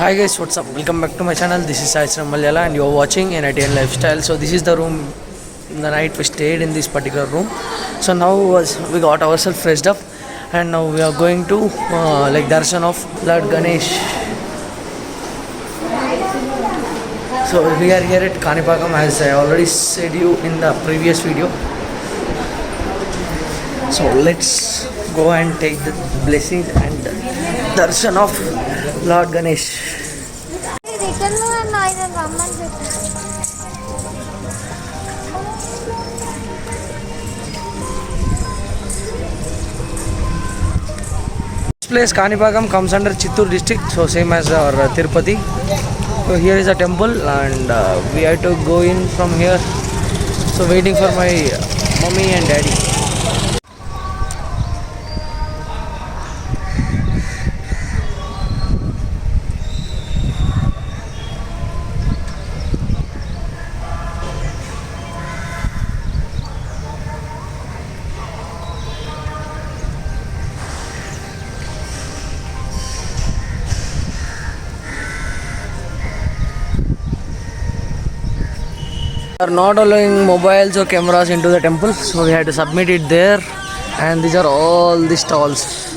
Hi guys, what's up? Welcome back to my channel. This is Saisram Malayala and you're watching NITN Lifestyle. So this is the room, the night we stayed in this particular room. So now we got ourselves freshed up and now we are going to darshan of Lord Ganesh. So we are here at Kanipakam as I already said you in the previous video. So let's go and take the blessings and darshan of Lord Ganesh. This place Kanipakam comes under Chittoor district, so same as our Tirupati. So here is a temple and we have to go in from here. So waiting for my mommy and daddy. Are not allowing mobiles or cameras into the temple, so we had to submit it there. And these are all the stalls,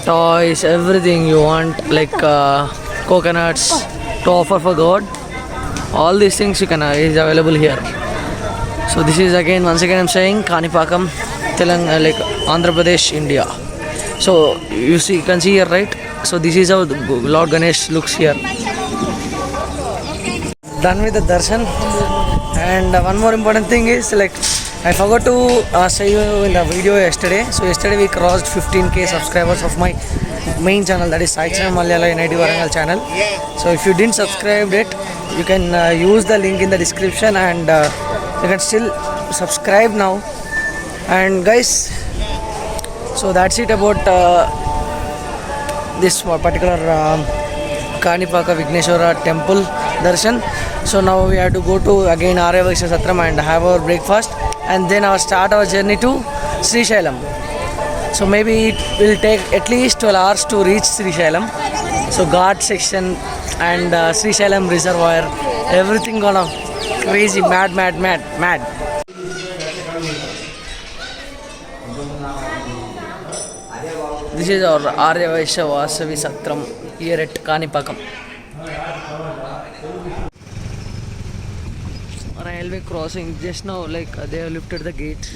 toys, everything you want, like coconuts to offer for God. All these things you can is available here. So this is once again I'm saying Kanipakam, Telangana, like Andhra Pradesh, India. So you can see here, right? So this is how Lord Ganesh looks here. Done with the darshan. And one more important thing is, like, I forgot to say you in the video yesterday. So yesterday we crossed 15k subscribers of my main channel, that is Saisram Malayala NIT Warangal channel. So if you didn't subscribe it, you can use the link in the description and you can still subscribe now. And guys, so that's it about this particular Kanipaka Vigneshwara temple darshan. So now we have to go to again Aryavaishya Satram and have our breakfast and then start our journey to Srisailam. So maybe it will take at least 12 hours to reach Srisailam. So Ghat section and Srisailam reservoir, everything gonna crazy, mad. This is our Aryavaishya Vasavi Satram here at Kanipakam. Railway crossing just now, like they have lifted the gate.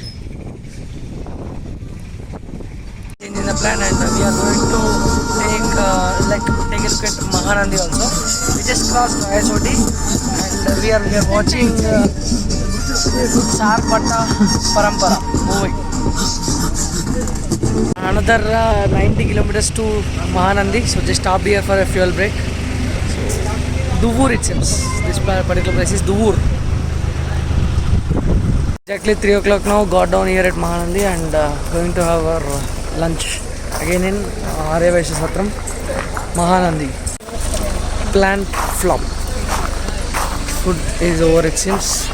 In the plan, and we are going to take a look at Mahanandi also. We just crossed ISOT and we are watching Sarpata Parampara movie. Another 90 kilometers to Mahanandi, so just stopped here for a fuel break. So, Duvur it seems. This particular place is Duvur. Exactly 3 o'clock now, got down here at Mahanandi and going to have our lunch again in Aryavaishya Satram, Mahanandi. Plan flop. Food is over it seems.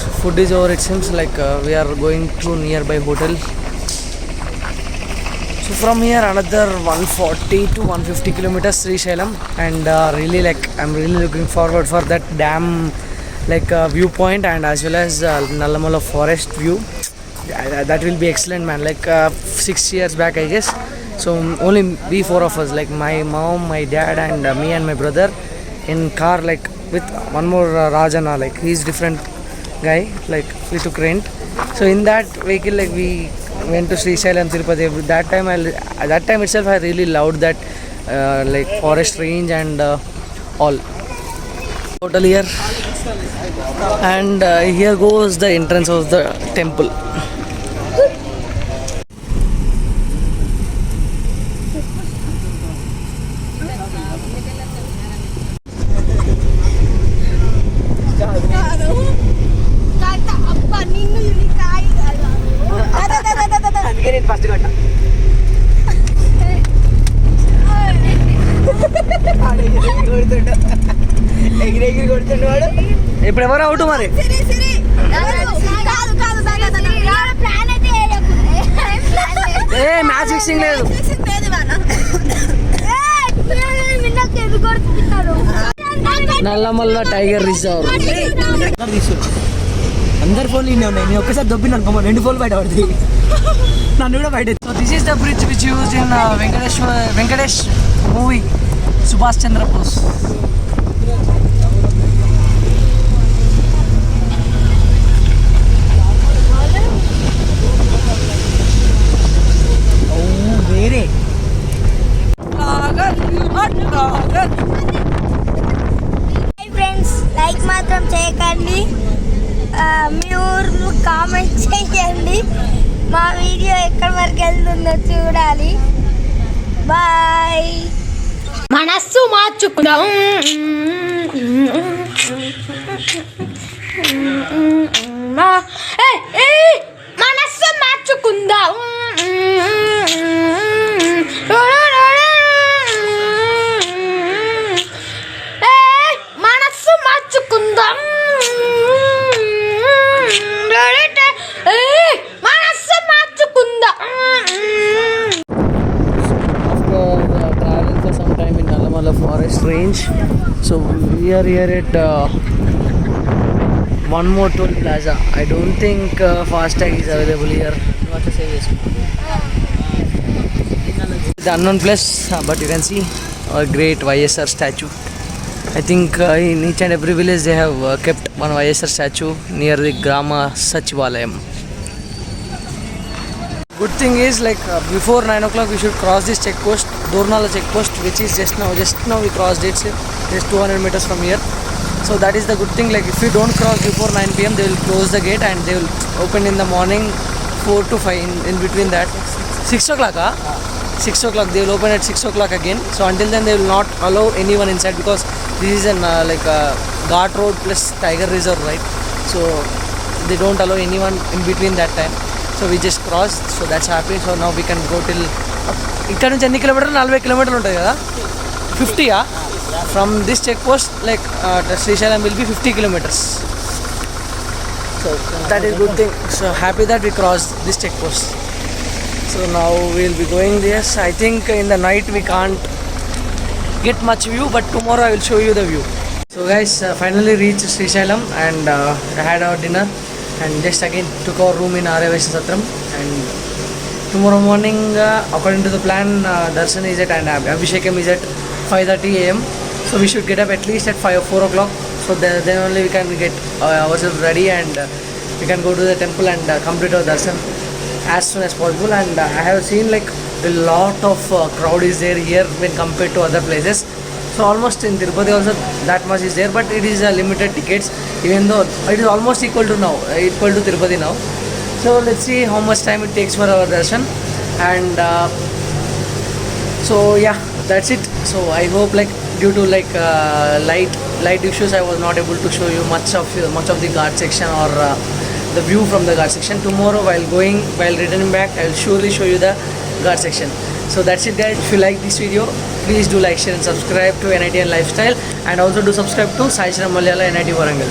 So food is over it seems, like we are going to nearby hotel. So from here another 140 to 150 kilometers Srisailam, and I'm really looking forward for that dam viewpoint and as well as Nallamala forest view. That will be excellent, man. 6 years back I guess, so only we 4 of us, like my mom, my dad and me and my brother in car, like with one more Rajana, like he's different guy, like we took rent. So in that vehicle, like we went to Srisailam, Tirupati. That time itself I really loved that forest range and all. Hotel here, and here goes the entrance of the temple. ఇప్పుడు ఎవరు out మరి? Fixing లేదు. Nallamala tiger reserve. అందరి ఫోన్లు ఇన్నే ఉన్నాయి. నేను ఒక్కసారి దొబ్బిన అనుకో 2 ఫోన్లు బయట పడుతుంది. నన్ను కూడా బయట. So this is the bridge which used in Venkatesh movie Subhash Chandra Bose. వేరే ఫ్రెండ్స్ లైక్ మాత్రం చేయకండి, మీ ఊర్లు కామెంట్ చేయండి, మా వీడియో ఎక్కడి వరకు వెళ్తుందో చూడాలి. బాయ్. మనస్సు మార్చుకుందాం, మనస్సు మార్చుకుందాం, మనస్సు మార్చుకుందాం, మనస్సు మార్చుకుందాం. After traveling for some time in Nallamala forest range, so we are here at one more toll plaza. I don't think FASTag is available here. What to say is the unknown place, but you can see a great YSR statue. I think in each and every village they have kept one YSR statue near the Grama Sachivalayam. Good thing is before 9 o'clock we should cross this check post, Dornala check post, which is just now we crossed it, just 200 meters from here. So that is the good thing, if you don't cross before 9 p.m. they will close the gate and they will open in the morning 4 to 5, in between that 6 o'clock 6 o'clock they will open at 6 o'clock again. So until then they will not allow anyone inside, because this is an Ghat road plus tiger reserve, right? So they don't allow anyone in between that time. So we just crossed, so that's happy. So now we can go till ఇక్కడ నుంచి ఎన్ని కిలోమీటర్లు 40 కిలోమీటర్లు ఉంటుంది కదా, 50 from this check post Srisailam will be 50 kilometers. So that is good thing. So happy that we crossed this check post. So now we'll be going this. I think in the night we can't get much view, but tomorrow I will show you the view. So guys, finally reached Srisailam and had our dinner and just again took our room in Aryavaishya Satram. And tomorrow morning, according to the plan, Darshan is at and Abhishekam is at 5:30 a.m. So we should get up at least at 4 o'clock. So then only we can get ourselves ready and we can go to the temple and complete our darshan as soon as possible. And I have seen a lot of crowd is there here when compared to other places. So almost in Tirupati also that much is there, but it is limited tickets, even though it is almost equal to Tirupati now. So let's see how much time it takes for our darshan. And so yeah, that's it. So I hope due to light issues I was not able to show you much of the Ghat section or the view from the Ghat section. Tomorrow while returning back I will surely show you the Ghat section. So that's it guys. If you like this video, please do like, share and subscribe to NITN Lifestyle, and also do subscribe to Sai Shram Malayala NIT Warangal.